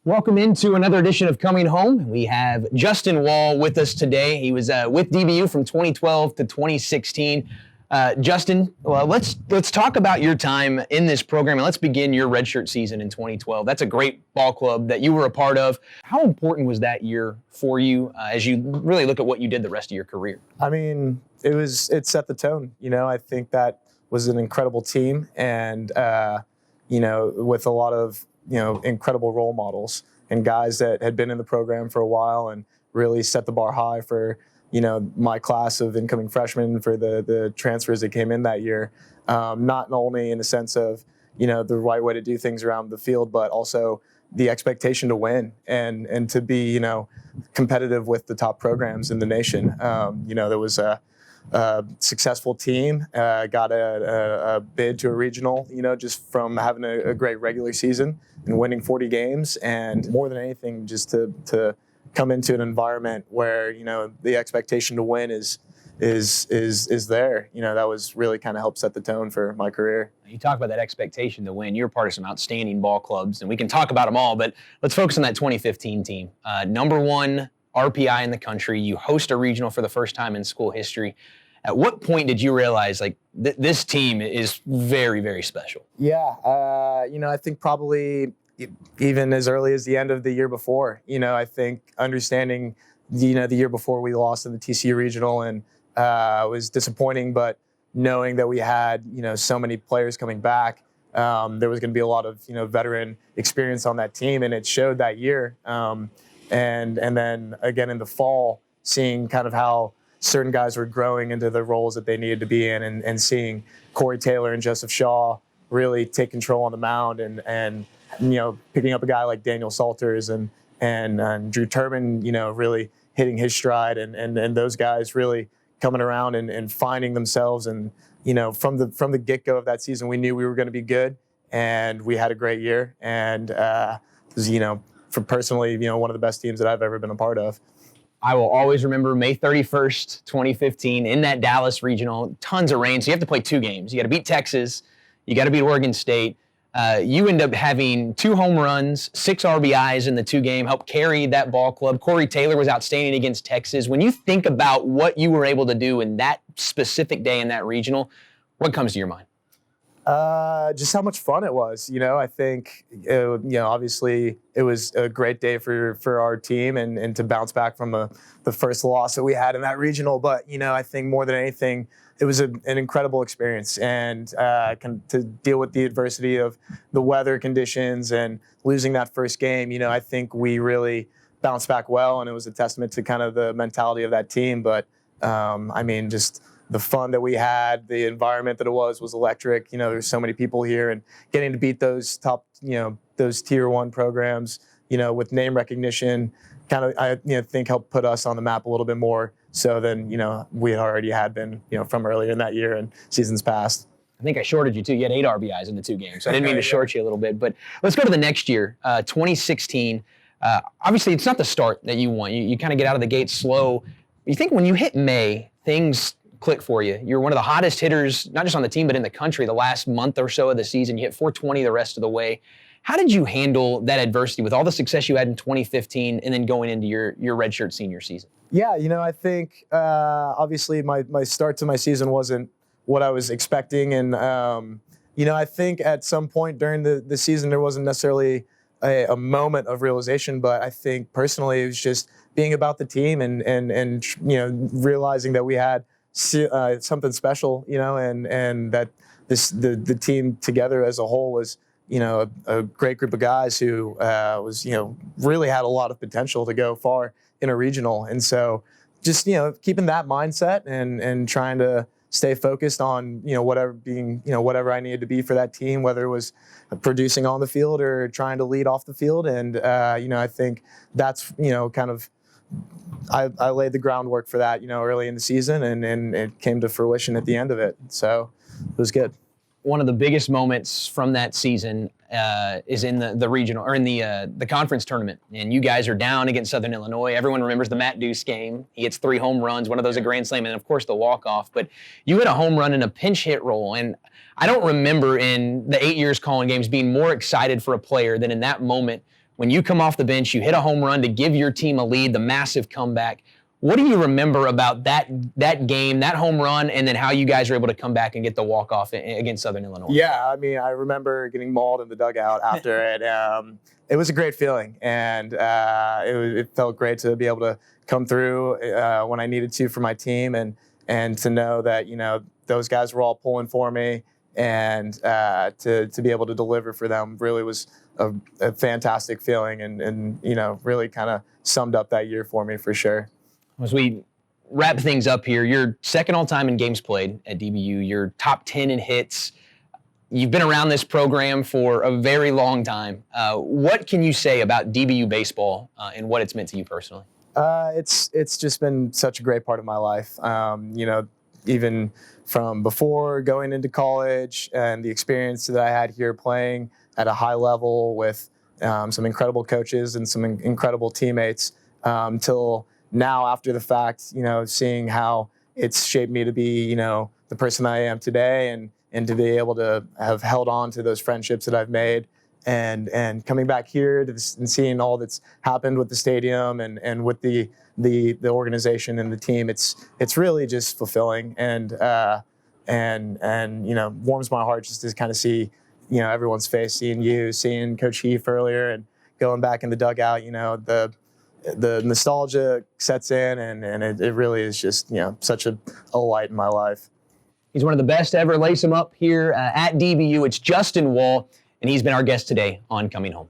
Welcome into another edition of Coming Home. We have Justin Wall with us today. He was with DBU from 2012 to 2016. Justin, well, let's talk about your time in this program, and let's begin your redshirt season in 2012. That's a great ball club that you were a part of. How important was that year for you as you really look at what you did the rest of your career? I mean, it set the tone. I think that was an incredible team, and with a lot of incredible role models and guys that had been in the program for a while and really set the bar high for, my class of incoming freshmen, for the transfers that came in that year. Not only in the sense of, the right way to do things around the field, but also the expectation to win and to be, competitive with the top programs in the nation. There was a successful team, got a bid to a regional, just from having a great regular season and winning 40 games, and more than anything, just to come into an environment where the expectation to win is there. That was really kind of helped set the tone for my career. You talk about that expectation to win. You're part of some outstanding ball clubs, and we can talk about them all, but let's focus on that 2015 team. Number one RPI in the country. You host a regional for the first time in school history. At what point did you realize this team is very, very special? Yeah, I think probably even as early as the end of the year before. I think understanding, the year before we lost in the TCU regional and was disappointing, but knowing that we had, so many players coming back, there was going to be a lot of, veteran experience on that team, and it showed that year. And then again in the fall, seeing kind of how certain guys were growing into the roles that they needed to be in, and seeing Corey Taylor and Joseph Shaw really take control on the mound, and picking up a guy like Daniel Salters and Drew Turbin, really hitting his stride, and those guys really coming around and finding themselves. And from the get-go of that season, we knew we were going to be good, and we had a great year. And it was, for personally, one of the best teams that I've ever been a part of. I will always remember May 31st, 2015, in that Dallas regional, tons of rain. So you have to play two games. You got to beat Texas. You got to beat Oregon State. You end up having 2 home runs, 6 RBIs in the 2 game, helped carry that ball club. Corey Taylor was outstanding against Texas. When you think about what you were able to do in that specific day in that regional, what comes to your mind? Just how much fun it was. I think, obviously it was a great day for our team and to bounce back from the first loss that we had in that regional. But, I think more than anything, it was an incredible experience, and to deal with the adversity of the weather conditions and losing that first game, I think we really bounced back well, and it was a testament to kind of the mentality of that team. But, just the fun that we had, the environment that it was electric. There's so many people here, and getting to beat those top, those tier 1 programs, with name recognition, kind of, I think helped put us on the map a little bit more so than, we already had been, from earlier in that year and seasons past. I think I shorted you too. You had 8 RBIs in the 2 games, so I didn't mean to short you a little bit. But let's go to the next year, 2016. Obviously, it's not the start that you want. You kind of get out of the gate slow. You think when you hit May, things click for you. You're one of the hottest hitters, not just on the team, but in the country the last month or so of the season. You hit 420 the rest of the way. How did you handle that adversity with all the success you had in 2015 and then going into your redshirt senior season? Yeah, I think obviously my start to my season wasn't what I was expecting. And, I think at some point during the season, there wasn't necessarily a moment of realization, but I think personally it was just being about the team and realizing that we had something special, and that the team together as a whole was, a great group of guys who really had a lot of potential to go far in a regional. And so just, keeping that mindset and trying to stay focused on, whatever I needed to be for that team, whether it was producing on the field or trying to lead off the field. And, I think that's, kind of, I laid the groundwork for that, early in the season, and it came to fruition at the end of it. So it was good. One of the biggest moments from that season is in the regional, or in the conference tournament. And you guys are down against Southern Illinois. Everyone remembers the Matt Deuce game. He hits 3 home runs, one of those a grand slam, and of course the walk-off. But you hit a home run in a pinch hit roll. And I don't remember in the 8 years calling games being more excited for a player than in that moment when you come off the bench, you hit a home run to give your team a lead, the massive comeback. What do you remember about that game, that home run, and then how you guys were able to come back and get the walk-off against Southern Illinois? Yeah, I mean, I remember getting mauled in the dugout after it. It was a great feeling, and it felt great to be able to come through when I needed to for my team, and to know that, you know, those guys were all pulling for me, and to be able to deliver for them really was a fantastic feeling, and you know, really kind of summed up that year for me for sure. As we wrap things up here, you're second all-time in games played at DBU. You're top 10 in hits. You've been around this program for a very long time. What can you say about DBU baseball and what it's meant to you personally? It's just been such a great part of my life. You know, even from before going into college and the experience that I had here playing at a high level with some incredible coaches and some incredible teammates, till now after the fact, you know, seeing how it's shaped me to be, you know, the person I am today, and to be able to have held on to those friendships that I've made, and coming back here to this, and seeing all that's happened with the stadium and with the organization and the team, it's really just fulfilling, and you know, warms my heart just to kind of see, you know, everyone's face, seeing Coach Heath earlier, and going back in the dugout, you know, the nostalgia sets in, and it really is just, you know, such a light in my life. He's one of the best ever. Lace him up here at DBU. It's Justin Wall, and he's been our guest today on Coming Home.